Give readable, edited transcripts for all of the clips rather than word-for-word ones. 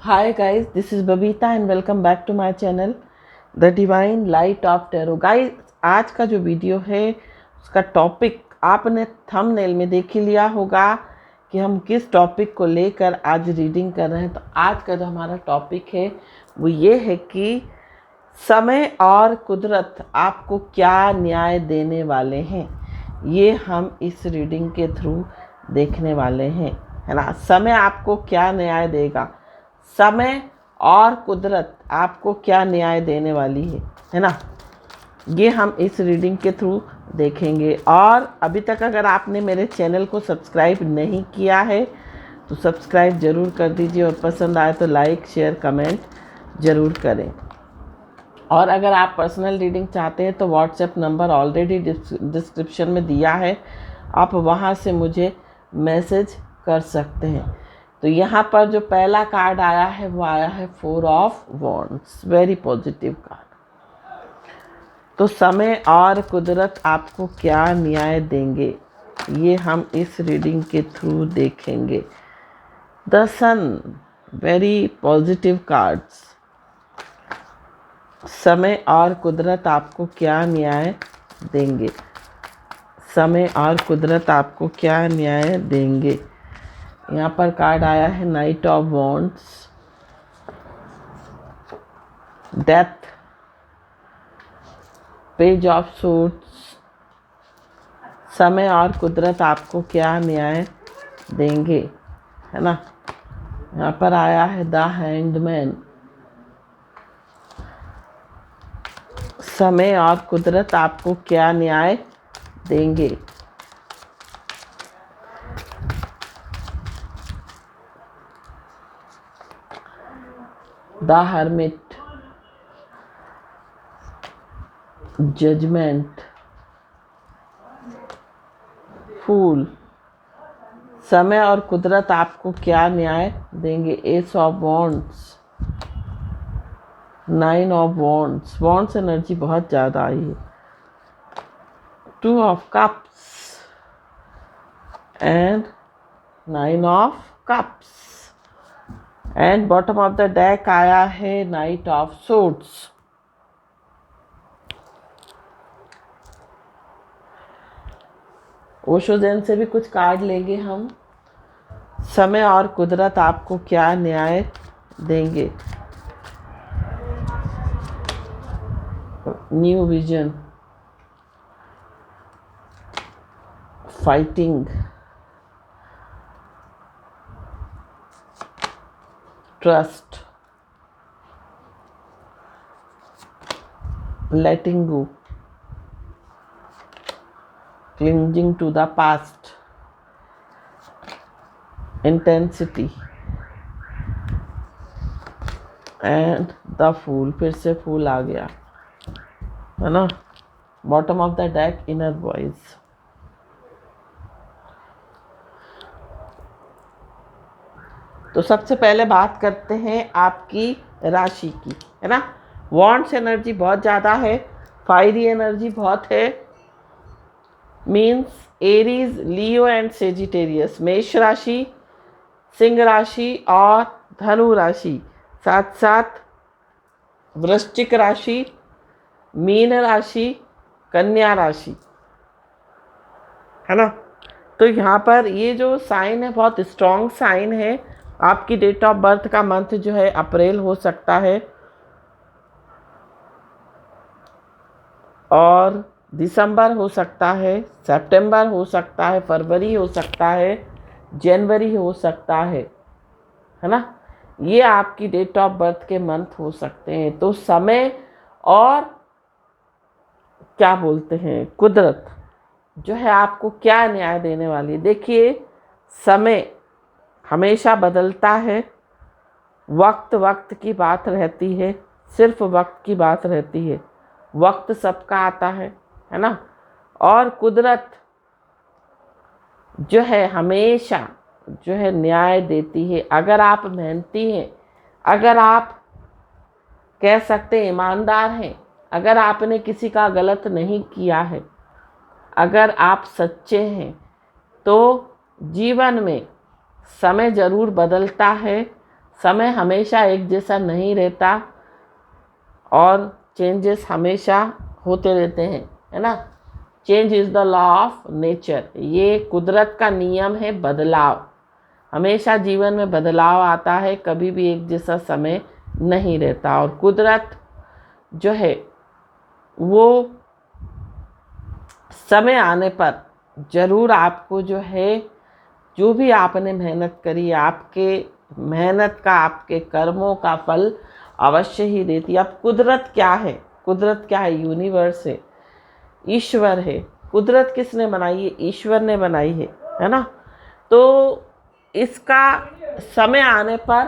Hi guys, this is Babita and welcome back to my channel The Divine Light of Tarot. Guys, आज का जो video है उसका topic आपने thumbnail में देख ही लिया होगा कि हम किस टॉपिक को लेकर आज रीडिंग कर रहे हैं। तो आज का जो हमारा टॉपिक है वो ये है कि समय और कुदरत आपको क्या न्याय देने वाले हैं। ये हम इस रीडिंग के थ्रू देखने वाले हैं, है ना। समय आपको क्या न्याय देगा, समय और कुदरत आपको क्या न्याय देने वाली है ना। ये हम इस रीडिंग के थ्रू देखेंगे। और अभी तक अगर आपने मेरे चैनल को सब्सक्राइब नहीं किया है तो सब्सक्राइब ज़रूर कर दीजिए और पसंद आए तो लाइक शेयर कमेंट ज़रूर करें। और अगर आप पर्सनल रीडिंग चाहते हैं तो व्हाट्सएप नंबर ऑलरेडी डिस्क्रिप्शन में दिया है, आप वहाँ से मुझे मैसेज कर सकते हैं। तो यहाँ पर जो पहला कार्ड आया है वो आया है 4 of wands, very positive card. तो समय और कुदरत आपको क्या न्याय देंगे ये हम इस रीडिंग के थ्रू देखेंगे। The sun, very positive cards. समय और कुदरत आपको क्या न्याय देंगे, समय और कुदरत आपको क्या न्याय देंगे। यहाँ पर कार्ड आया है knight of wands, death, page of suits. समय और कुदरत आपको क्या न्याय देंगे, है ना। यहाँ पर आया है द हैंगमैन। समय और कुदरत आपको क्या न्याय देंगे। The hermit, judgment, fool. समय और कुदरत आपको क्या न्याय देंगे। Ace of wands, 9 of wands. Wands energy बहुत ज़्यादा आई है। 2 of cups and 9 of cups. And bottom of the deck आया है knight of suits. Osho zen से भी कुछ कार्ड लेंगे हम। समय और कुदरत आपको क्या न्याय देंगे। New vision, fighting, trust, letting go, clinging to the past, intensity and the fool। फिर से फूल आ गया, है ना। Bottom of the deck inner voice. तो सबसे पहले बात करते हैं आपकी राशि की, है ना। वॉन्ड्स एनर्जी बहुत ज़्यादा है, फायरी एनर्जी बहुत है। Means Aries, Leo and Sagittarius. मेष राशि, सिंह राशि और धनु राशि, साथ साथ वृश्चिक राशि, मीन राशि, कन्या राशि, है ना। तो यहाँ पर ये जो साइन है बहुत स्ट्रॉन्ग साइन है। आपकी डेट ऑफ बर्थ का मंथ जो है अप्रैल हो सकता है और दिसंबर हो सकता है, सितंबर हो सकता है, फरवरी हो सकता है, जनवरी हो सकता है ना। ये आपकी डेट ऑफ बर्थ के मंथ हो सकते हैं। तो समय और क्या बोलते हैं कुदरत जो है आपको क्या न्याय देने वाली है। देखिए, समय हमेशा बदलता है, वक्त वक्त की बात रहती है, सिर्फ वक्त की बात रहती है। वक्त सबका आता है ना। और कुदरत जो है हमेशा जो है न्याय देती है। अगर आप मेहनती हैं, अगर आप कह सकते हैं ईमानदार हैं, अगर आपने किसी का गलत नहीं किया है, अगर आप सच्चे हैं तो जीवन में समय ज़रूर बदलता है, समय हमेशा एक जैसा नहीं रहता और चेंजेस हमेशा होते रहते हैं, है ना। Change is the law of nature, ये कुदरत का नियम है बदलाव। हमेशा जीवन में बदलाव आता है, कभी भी एक जैसा समय नहीं रहता। और कुदरत जो है वो समय आने पर ज़रूर आपको जो है, जो भी आपने मेहनत करी, आपके मेहनत का, आपके कर्मों का फल अवश्य ही देती है। अब कुदरत क्या है? कुदरत क्या है? यूनिवर्स है, ईश्वर है। कुदरत किसने बनाई है? ईश्वर ने बनाई है ना। तो इसका समय आने पर,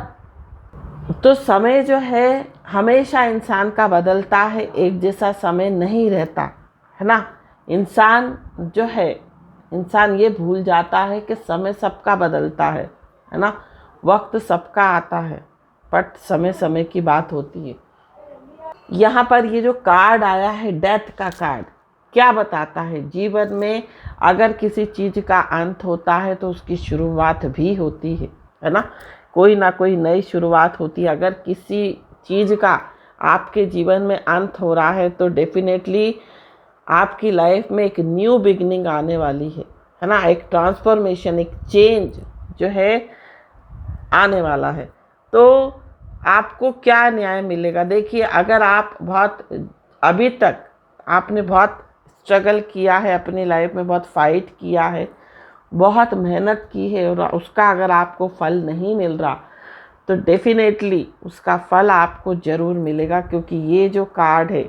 तो समय जो है हमेशा इंसान का बदलता है, एक जैसा समय नहीं रहता, है ना। इंसान जो है, इंसान ये भूल जाता है कि समय सबका बदलता है ना। वक्त सबका आता है, बट समय समय की बात होती है। यहाँ पर ये जो कार्ड आया है, डेथ का कार्ड, क्या बताता है? जीवन में अगर किसी चीज़ का अंत होता है तो उसकी शुरुआत भी होती है ना। कोई ना कोई नई शुरुआत होती है। अगर किसी चीज़ का आपके जीवन में अंत हो रहा है तो डेफिनेटली आपकी लाइफ में एक न्यू बिगनिंग आने वाली है ना। एक ट्रांसफॉर्मेशन, एक चेंज जो है आने वाला है। तो आपको क्या न्याय मिलेगा? देखिए, अगर आप बहुत, अभी तक आपने बहुत स्ट्रगल किया है अपनी लाइफ में, बहुत फाइट किया है, बहुत मेहनत की है, और उसका अगर आपको फल नहीं मिल रहा तो डेफिनेटली उसका फल आपको ज़रूर मिलेगा। क्योंकि ये जो कार्ड है,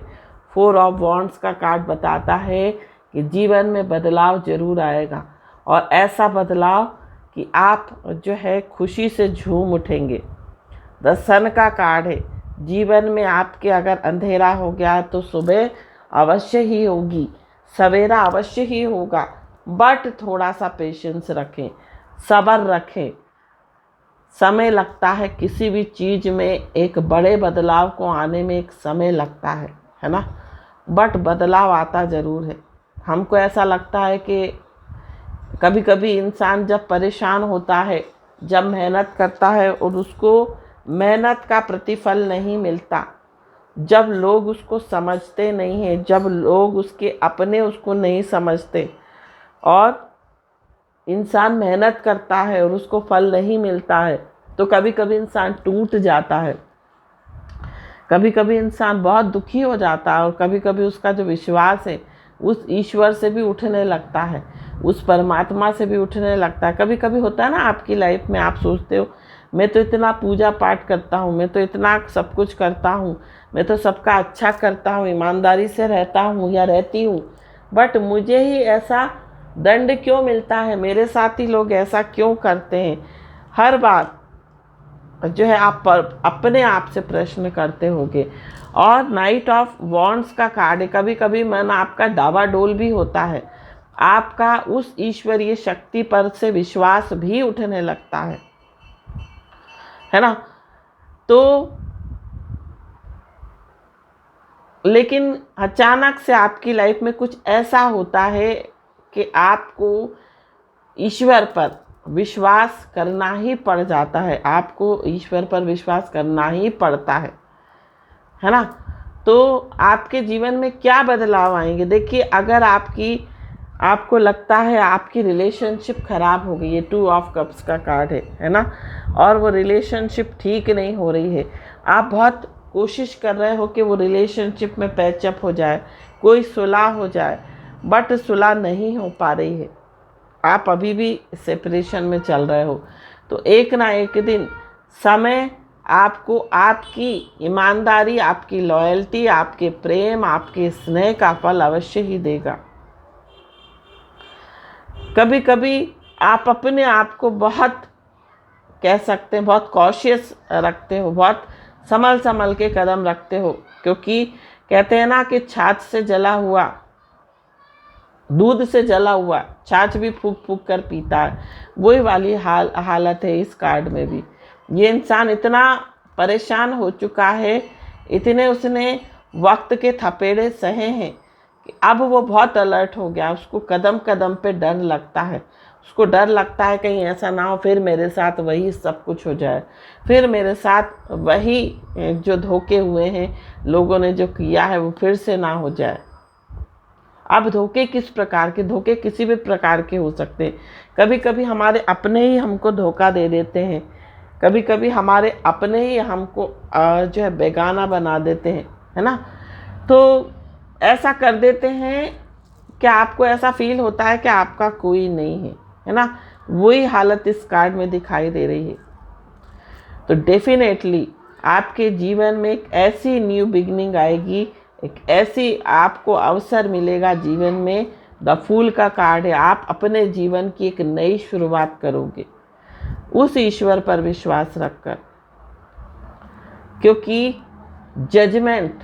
4 ऑफ वॉन्ड्स का कार्ड बताता है कि जीवन में बदलाव ज़रूर आएगा, और ऐसा बदलाव कि आप जो है खुशी से झूम उठेंगे। 10 सन का कार्ड है, जीवन में आपके अगर अंधेरा हो गया तो सुबह अवश्य ही होगी, सवेरा अवश्य ही होगा, बट थोड़ा सा पेशेंस रखें, सब्र रखें। समय लगता है किसी भी चीज़ में, एक बड़े बदलाव को आने में एक समय लगता है ना, बट बदलाव आता ज़रूर है। हमको ऐसा लगता है कि कभी कभी इंसान जब परेशान होता है, जब मेहनत करता है और उसको मेहनत का प्रतिफल नहीं मिलता, जब लोग उसको समझते नहीं हैं, जब लोग उसके अपने उसको नहीं समझते, और इंसान मेहनत करता है और उसको फल नहीं मिलता है, तो कभी कभी इंसान टूट जाता है, कभी कभी इंसान बहुत दुखी हो जाता है, और कभी कभी उसका जो विश्वास है उस ईश्वर से भी उठने लगता है, उस परमात्मा से भी उठने लगता है। कभी कभी होता है ना आपकी लाइफ में, आप सोचते हो मैं तो इतना पूजा पाठ करता हूँ, मैं तो इतना सब कुछ करता हूँ, मैं तो सबका अच्छा करता हूँ, ईमानदारी से रहता हूँ या रहती हूँ, बट मुझे ही ऐसा दंड क्यों मिलता है, मेरे साथी लोग ऐसा क्यों करते हैं। हर बार जो है आप अपने आप से प्रश्न करते होगे। और नाइट ऑफ वॉन्ड्स का कार्ड है, कभी कभी मन आपका डावाडोल भी होता है, आपका उस ईश्वरीय शक्ति पर से विश्वास भी उठने लगता है ना। तो लेकिन अचानक से आपकी लाइफ में कुछ ऐसा होता है कि आपको ईश्वर पर विश्वास करना ही पड़ जाता है, आपको ईश्वर पर विश्वास करना ही पड़ता है ना। तो आपके जीवन में क्या बदलाव आएंगे? देखिए, अगर आपको लगता है आपकी रिलेशनशिप खराब हो गई है, 2 ऑफ कप्स का कार्ड है ना, और वो रिलेशनशिप ठीक नहीं हो रही है, आप बहुत कोशिश कर रहे हो कि वो रिलेशनशिप में पैचअप हो जाए, कोई सुलह हो जाए, बट सुलह नहीं हो पा रही है, आप अभी भी सेपरेशन में चल रहे हो, तो एक ना एक दिन समय आपको आपकी ईमानदारी, आपकी लॉयल्टी, आपके प्रेम, आपके स्नेह का फल अवश्य ही देगा। कभी कभी आप अपने आप को बहुत, कह सकते हैं, बहुत कॉशियस रखते हो, बहुत संभल के कदम रखते हो, क्योंकि कहते हैं ना कि छाछ से जला हुआ, दूध से जला हुआ छाछ भी फूक फूक कर पीता है, वही वाली हालत है इस कार्ड में भी। ये इंसान इतना परेशान हो चुका है, इतने उसने वक्त के थपेड़े सहे हैं कि अब वो बहुत अलर्ट हो गया, उसको कदम कदम पे डर लगता है, उसको डर लगता है कहीं ऐसा ना हो फिर मेरे साथ वही सब कुछ हो जाए, फिर मेरे साथ वही जो धोखे हुए हैं, लोगों ने जो किया है वो फिर से ना हो जाए। अब धोखे किस प्रकार के? धोखे किसी भी प्रकार के हो सकते हैं। कभी कभी हमारे अपने ही हमको धोखा दे देते हैं, कभी कभी हमारे अपने ही हमको जो है बेगाना बना देते हैं, है ना। तो ऐसा कर देते हैं कि आपको ऐसा फील होता है कि आपका कोई नहीं है ना। वही हालत इस कार्ड में दिखाई दे रही है। तो डेफिनेटली आपके जीवन में एक ऐसी न्यू बिगनिंग आएगी, एक ऐसी आपको अवसर मिलेगा जीवन में। द फूल का कार्ड है, आप अपने जीवन की एक नई शुरुआत करोगे उस ईश्वर पर विश्वास रखकर, क्योंकि जजमेंट,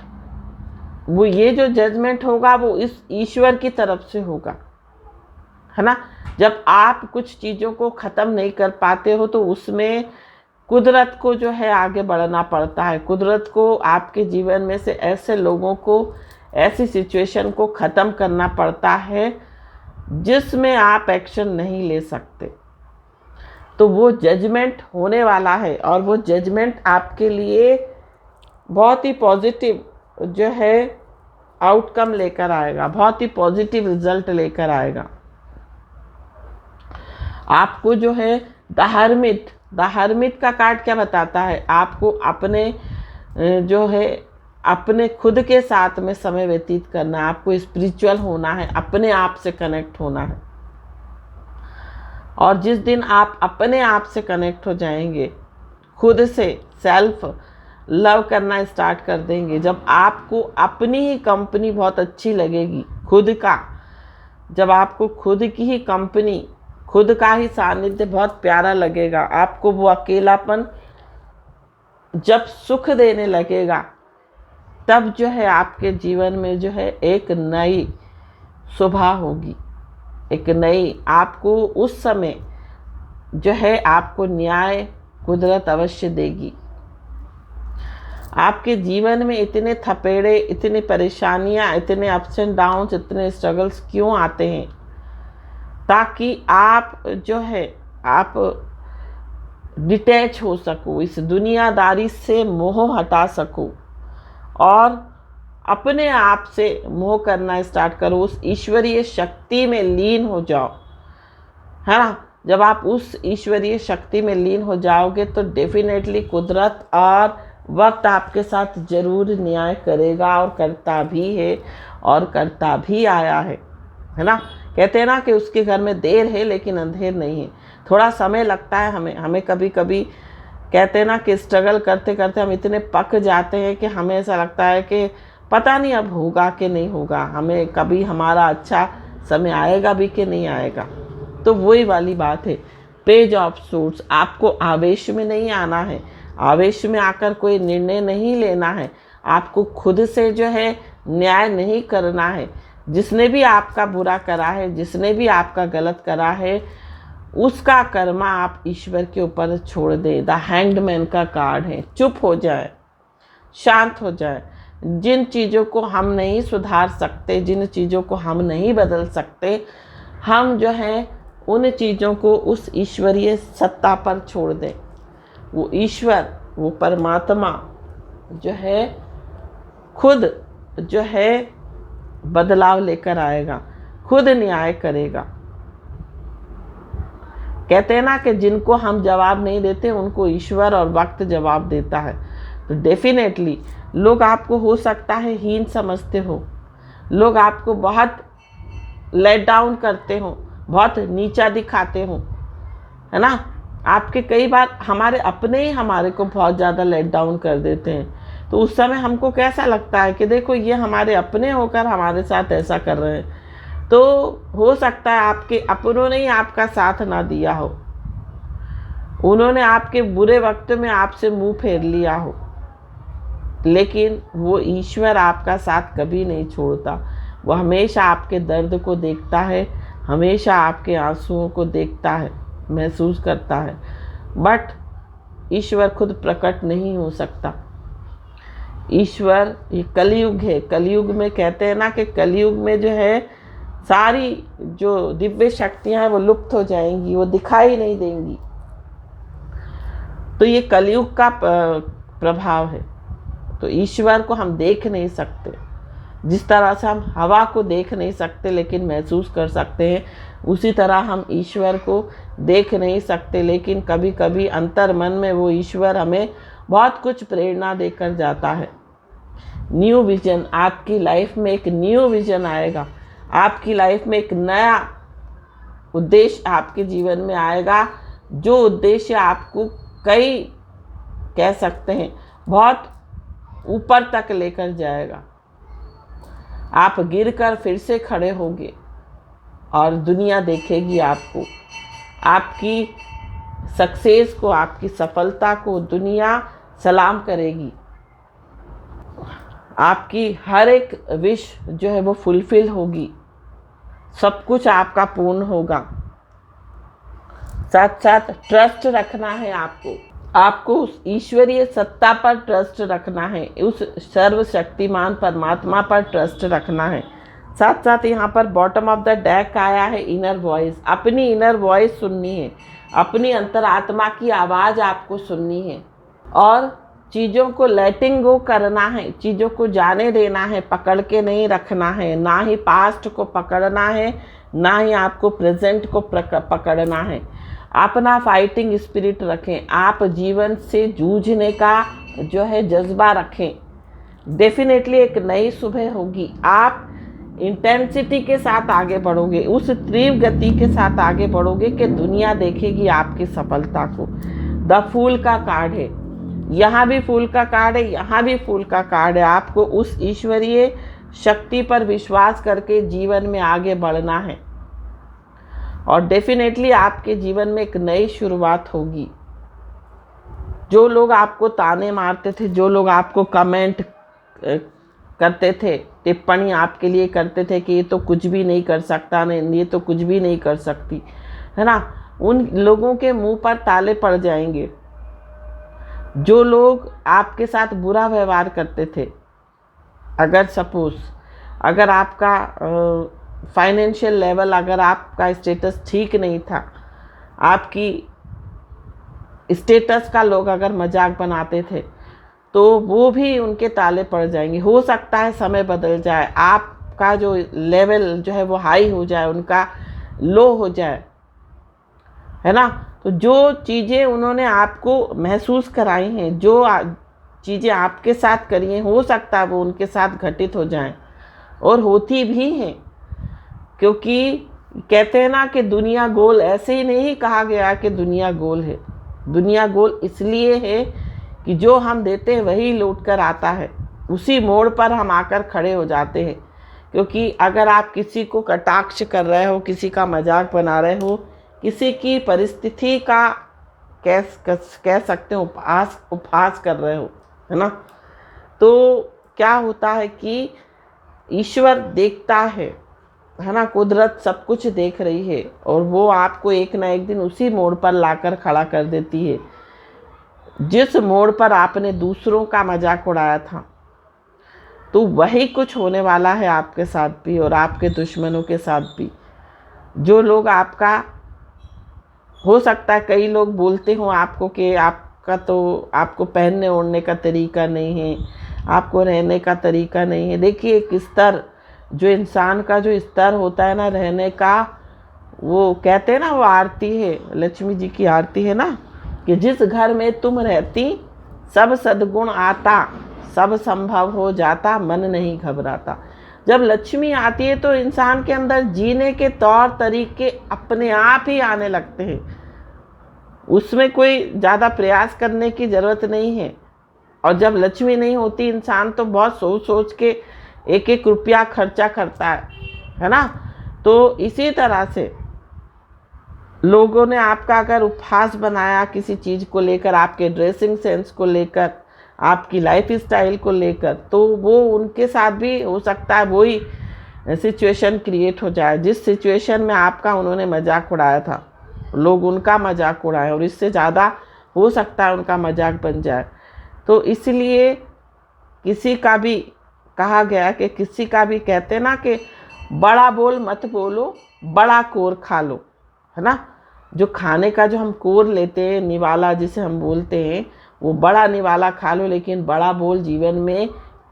वो ये जो जजमेंट होगा वो इस ईश्वर की तरफ से होगा, है ना। जब आप कुछ चीज़ों को ख़त्म नहीं कर पाते हो तो उसमें कुदरत को जो है आगे बढ़ना पड़ता है। कुदरत को आपके जीवन में से ऐसे लोगों को, ऐसी सिचुएशन को ख़त्म करना पड़ता है जिसमें आप एक्शन नहीं ले सकते। तो वो जजमेंट होने वाला है और वो जजमेंट आपके लिए बहुत ही पॉजिटिव जो है आउटकम लेकर आएगा, बहुत ही पॉजिटिव रिजल्ट लेकर आएगा। आपको जो है द हर्मिट का कार्ड क्या बताता है? आपको अपने जो है अपने खुद के साथ में समय व्यतीत करना है, आपको स्पिरिचुअल होना है, अपने आप से कनेक्ट होना है। और जिस दिन आप अपने आप से कनेक्ट हो जाएंगे, खुद से सेल्फ लव करना स्टार्ट कर देंगे, जब आपको अपनी ही कंपनी बहुत अच्छी लगेगी, खुद का, जब आपको खुद की ही कंपनी, खुद का ही सानिध्य बहुत प्यारा लगेगा, आपको वो अकेलापन जब सुख देने लगेगा, तब जो है आपके जीवन में जो है एक नई सुबह होगी, एक नई, आपको उस समय जो है आपको न्याय कुदरत अवश्य देगी। आपके जीवन में इतने थपेड़े, इतनी परेशानियां, इतने अप्स एंड डाउन्स, इतने स्ट्रगल्स क्यों आते हैं? ताकि आप जो है आप डिटैच हो सको, इस दुनियादारी से मोह हटा सको और अपने आप से मोह करना स्टार्ट करो, उस ईश्वरीय शक्ति में लीन हो जाओ, है ना। जब आप उस ईश्वरीय शक्ति में लीन हो जाओगे तो डेफिनेटली कुदरत और वक्त आपके साथ जरूर न्याय करेगा और करता भी है और करता भी आया है ना। कहते हैं ना कि उसके घर में देर है लेकिन अंधेर नहीं है। थोड़ा समय लगता है हमें कभी कभी कहते हैं ना कि स्ट्रगल करते करते हम इतने पक जाते हैं कि हमें ऐसा लगता है कि पता नहीं अब होगा कि नहीं होगा, हमें कभी हमारा अच्छा समय आएगा भी कि नहीं आएगा। तो वही वाली बात है, पेज ऑफ सूट्स, आपको आवेश में नहीं आना है, आवेश में आकर कोई निर्णय नहीं लेना है, आपको खुद से जो है न्याय नहीं करना है। जिसने भी आपका बुरा करा है, जिसने भी आपका गलत करा है, उसका कर्मा आप ईश्वर के ऊपर छोड़ दें। द हैंग्ड मैन का कार्ड है, चुप हो जाए, शांत हो जाए। जिन चीज़ों को हम नहीं सुधार सकते, जिन चीज़ों को हम नहीं बदल सकते, हम जो है उन चीज़ों को उस ईश्वरीय सत्ता पर छोड़ दें। वो ईश्वर, वो परमात्मा जो है खुद जो है बदलाव लेकर आएगा, खुद न्याय करेगा। कहते हैं ना कि जिनको हम जवाब नहीं देते उनको ईश्वर और वक्त जवाब देता है। तो डेफिनेटली लोग आपको हो सकता है हीन समझते हो, लोग आपको बहुत लेट डाउन करते हो, बहुत नीचा दिखाते हो, है ना। आपके कई बार हमारे अपने ही हमारे को बहुत ज़्यादा लेट डाउन कर देते हैं। तो उस समय हमको कैसा लगता है कि देखो ये हमारे अपने होकर हमारे साथ ऐसा कर रहे हैं। तो हो सकता है आपके अपनों ने ही आपका साथ ना दिया हो, उन्होंने आपके बुरे वक्त में आपसे मुंह फेर लिया हो, लेकिन वो ईश्वर आपका साथ कभी नहीं छोड़ता। वो हमेशा आपके दर्द को देखता है, हमेशा आपके आंसुओं को देखता है, महसूस करता है। बट ईश्वर खुद प्रकट नहीं हो सकता। ईश्वर, ये कलयुग है, कलयुग में कहते हैं ना कि कलयुग में जो है सारी जो दिव्य शक्तियां हैं वो लुप्त हो जाएंगी, वो दिखाई नहीं देंगी। तो ये कलयुग का प्रभाव है। तो ईश्वर को हम देख नहीं सकते, जिस तरह से हम हवा को देख नहीं सकते लेकिन महसूस कर सकते हैं, उसी तरह हम ईश्वर को देख नहीं सकते, लेकिन कभी कभी अंतर मन में वो ईश्वर हमें बहुत कुछ प्रेरणा देकर जाता है। न्यू विजन, आपकी लाइफ में एक न्यू विजन आएगा, आपकी लाइफ में एक नया उद्देश्य आपके जीवन में आएगा, जो उद्देश्य आपको कई कह सकते हैं बहुत ऊपर तक लेकर जाएगा। आप गिरकर फिर से खड़े होंगे और दुनिया देखेगी आपको, आपकी सक्सेस को, आपकी सफलता को दुनिया सलाम करेगी। आपकी हर एक विश जो है वो फुलफिल होगी, सब कुछ आपका पूर्ण होगा। साथ साथ ट्रस्ट रखना है आपको उस ईश्वरीय सत्ता पर ट्रस्ट रखना है, उस सर्वशक्तिमान परमात्मा पर ट्रस्ट रखना है। साथ साथ यहाँ पर बॉटम ऑफ द डेक आया है इनर वॉइस। अपनी इनर वॉइस सुननी है, अपनी अंतरात्मा की आवाज़ आपको सुननी है और चीज़ों को लेटिंग गो करना है, चीज़ों को जाने देना है, पकड़ के नहीं रखना है। ना ही पास्ट को पकड़ना है, ना ही आपको प्रेजेंट को पकड़ना है। अपना फाइटिंग स्पिरिट रखें, आप जीवन से जूझने का जो है जज्बा रखें। डेफिनेटली एक नई सुबह होगी, आप इंटेंसिटी के साथ आगे बढ़ोगे, उस तीव्र गति के साथ आगे बढ़ोगे कि दुनिया देखेगी आपकी सफलता को। द फूल का कार्ड है, यहाँ भी फूल का कार्ड है, यहाँ भी फूल का कार्ड है। आपको उस ईश्वरीय शक्ति पर विश्वास करके जीवन में आगे बढ़ना है और डेफिनेटली आपके जीवन में एक नई शुरुआत होगी। जो लोग आपको ताने मारते थे, जो लोग आपको कमेंट करते थे, टिप्पणी आपके लिए करते थे कि ये तो कुछ भी नहीं कर सकता, नहीं ये तो कुछ भी नहीं कर सकती, है ना, उन लोगों के मुंह पर ताले पड़ जाएंगे। जो लोग आपके साथ बुरा व्यवहार करते थे, अगर आपका फाइनेंशियल लेवल, अगर आपका स्टेटस ठीक नहीं था, आपकी स्टेटस का लोग अगर मजाक बनाते थे, तो वो भी उनके ताले पड़ जाएंगे। हो सकता है समय बदल जाए, आपका जो लेवल जो है वो हाई हो जाए, उनका लो हो जाए, है ना। तो जो चीज़ें उन्होंने आपको महसूस कराई हैं, जो चीज़ें आपके साथ करी हैं, हो सकता है वो उनके साथ घटित हो जाएं और होती भी हैं। क्योंकि कहते हैं ना कि दुनिया गोल, ऐसे ही नहीं कहा गया कि दुनिया गोल है। दुनिया गोल इसलिए है कि जो हम देते हैं वही लौट कर आता है, उसी मोड़ पर हम आकर खड़े हो जाते हैं। क्योंकि अगर आप किसी को कटाक्ष कर रहे हो, किसी का मजाक बना रहे हो, किसी की परिस्थिति का कह सकते हो उपहास कर रहे हो, है ना, तो क्या होता है कि ईश्वर देखता है ना, कुदरत सब कुछ देख रही है और वो आपको एक ना एक दिन उसी मोड़ पर लाकर खड़ा कर देती है जिस मोड़ पर आपने दूसरों का मजाक उड़ाया था। तो वही कुछ होने वाला है आपके साथ भी और आपके दुश्मनों के साथ भी। जो लोग आपका, हो सकता है कई लोग बोलते हों आपको कि आपको पहनने ओढ़ने का तरीका नहीं है, आपको रहने का तरीका नहीं है। देखिए, एक स्तर, जो इंसान का जो स्तर होता है ना रहने का, वो कहते हैं ना, वो आरती है, लक्ष्मी जी की आरती है ना, कि जिस घर में तुम रहती सब सद्गुण आता, सब संभव हो जाता, मन नहीं घबराता। जब लक्ष्मी आती है तो इंसान के अंदर जीने के तौर तरीके अपने आप ही आने लगते हैं, उसमें कोई ज़्यादा प्रयास करने की ज़रूरत नहीं है। और जब लक्ष्मी नहीं होती, इंसान तो बहुत सोच सोच के एक एक रुपया खर्चा करता है ना। तो इसी तरह से लोगों ने आपका अगर उपहास बनाया किसी चीज़ को लेकर, आपके ड्रेसिंग सेंस को लेकर, आपकी लाइफ स्टाइल को लेकर, तो वो उनके साथ भी हो सकता है वही सिचुएशन क्रिएट हो जाए जिस सिचुएशन में आपका उन्होंने मजाक उड़ाया था, लोग उनका मजाक उड़ाएं और इससे ज़्यादा हो सकता है उनका मजाक बन जाए। तो इसलिए किसी का भी कहा गया कि किसी का भी, कहते ना कि बड़ा बोल मत बोलो, बड़ा कोर खा लो, है ना। जो खाने का जो हम कोर लेते हैं, निवाला जिसे हम बोलते हैं, वो बड़ा निवाला खा लो, लेकिन बड़ा बोल जीवन में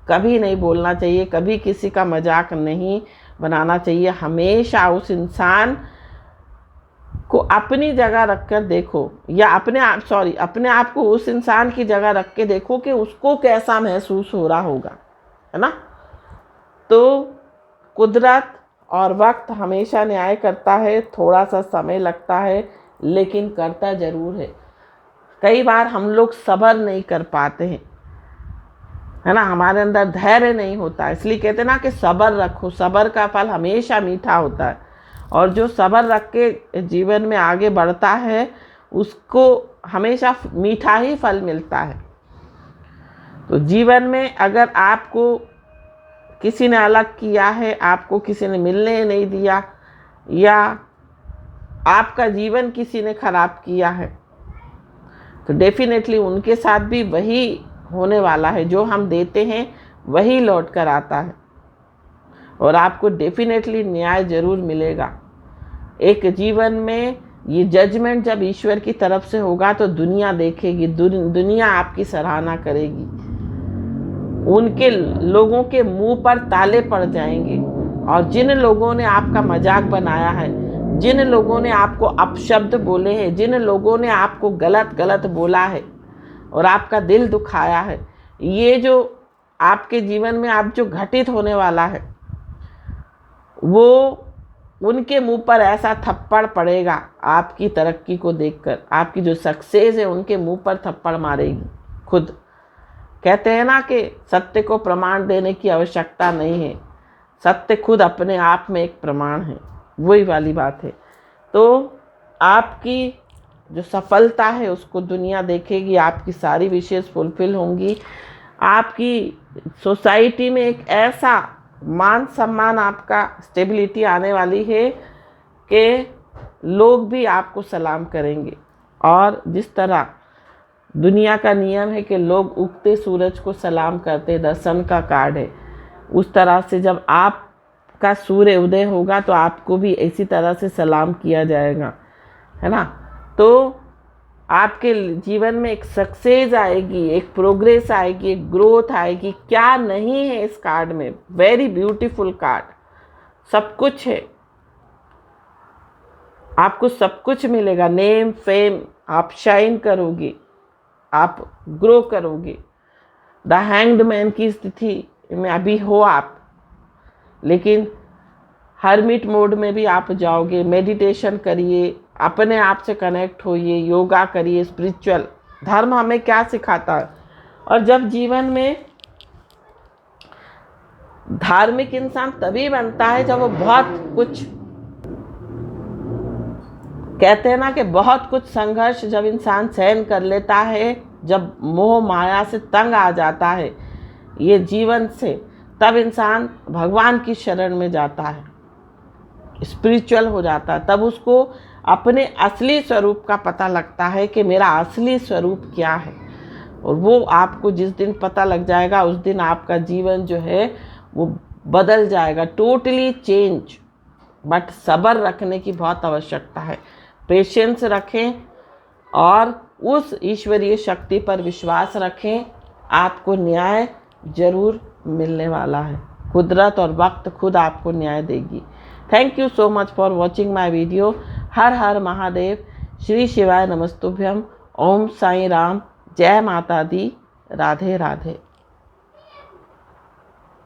कभी नहीं बोलना चाहिए, कभी किसी का मजाक नहीं बनाना चाहिए। हमेशा उस इंसान को अपनी जगह रखकर देखो, या अपने आप को उस इंसान की जगह रख के देखो कि उसको कैसा महसूस हो रहा होगा, है ना। तो कुदरत और वक्त हमेशा न्याय करता है, थोड़ा सा समय लगता है लेकिन करता ज़रूर है। कई बार हम लोग सब्र नहीं कर पाते हैं, है ना, हमारे अंदर धैर्य नहीं होता, इसलिए कहते हैं ना कि सब्र रखो, सब्र का फल हमेशा मीठा होता है। और जो सब्र रख के जीवन में आगे बढ़ता है उसको हमेशा मीठा ही फल मिलता है। तो जीवन में अगर आपको किसी ने अलग किया है, आपको किसी ने मिलने नहीं दिया, या आपका जीवन किसी ने खराब किया है, तो डेफिनेटली उनके साथ भी वही होने वाला है। जो हम देते हैं वही लौट कर आता है, और आपको डेफिनेटली न्याय जरूर मिलेगा। एक जीवन में ये जजमेंट जब ईश्वर की तरफ से होगा तो दुनिया देखेगी, दुनिया आपकी सराहना करेगी, उनके लोगों के मुंह पर ताले पड़ जाएंगे। और जिन लोगों ने आपका मजाक बनाया है, जिन लोगों ने आपको अपशब्द बोले हैं, जिन लोगों ने आपको गलत बोला है और आपका दिल दुखाया है, ये जो आपके जीवन में आप जो घटित होने वाला है, वो उनके मुंह पर ऐसा थप्पड़ पड़ेगा आपकी तरक्की को देखकर, आपकी जो सक्सेस है उनके मुंह पर थप्पड़ मारेगी खुद। कहते हैं ना कि सत्य को प्रमाण देने की आवश्यकता नहीं है, सत्य खुद अपने आप में एक प्रमाण है, वही वाली बात है। तो आपकी जो सफलता है उसको दुनिया देखेगी, आपकी सारी विशेष फुलफिल होंगी, आपकी सोसाइटी में एक ऐसा मान सम्मान, आपका स्टेबिलिटी आने वाली है कि लोग भी आपको सलाम करेंगे। और जिस तरह दुनिया का नियम है कि लोग उगते सूरज को सलाम करते, दर्शन का कार्ड है, उस तरह से जब आपका सूर्य उदय होगा तो आपको भी इसी तरह से सलाम किया जाएगा, है ना। तो आपके जीवन में एक सक्सेस आएगी, एक प्रोग्रेस आएगी, एक ग्रोथ आएगी। क्या नहीं है इस कार्ड में, वेरी ब्यूटीफुल कार्ड, सब कुछ है, आपको सब कुछ मिलेगा, नेम फेम, आप शाइन करोगे, आप ग्रो करोगे। द हैंग्ड मैन की स्थिति में अभी हो आप, लेकिन हर्मिट मोड में भी आप जाओगे। मेडिटेशन करिए, अपने आप से कनेक्ट होइए, योगा करिए, स्पिरिचुअल धर्म हमें क्या सिखाता है। और जब जीवन में धार्मिक इंसान तभी बनता है जब वो बहुत कुछ, कहते हैं ना कि बहुत कुछ संघर्ष जब इंसान सहन कर लेता है, जब मोह माया से तंग आ जाता है ये जीवन से, तब इंसान भगवान की शरण में जाता है, स्पिरिचुअल हो जाता है। तब उसको अपने असली स्वरूप का पता लगता है कि मेरा असली स्वरूप क्या है। और वो आपको जिस दिन पता लग जाएगा उस दिन आपका जीवन जो है वो बदल जाएगा, टोटली चेंज। बट सब्र रखने की बहुत आवश्यकता है, पेशेंस रखें और उस ईश्वरीय शक्ति पर विश्वास रखें, आपको न्याय जरूर मिलने वाला है। कुदरत और वक्त खुद आपको न्याय देगी। Thank you so much for watching my video. हर हर महादेव, श्री शिवाय नमस्तुभ्यम, ओम साईं राम, जय माता दी, राधे राधे।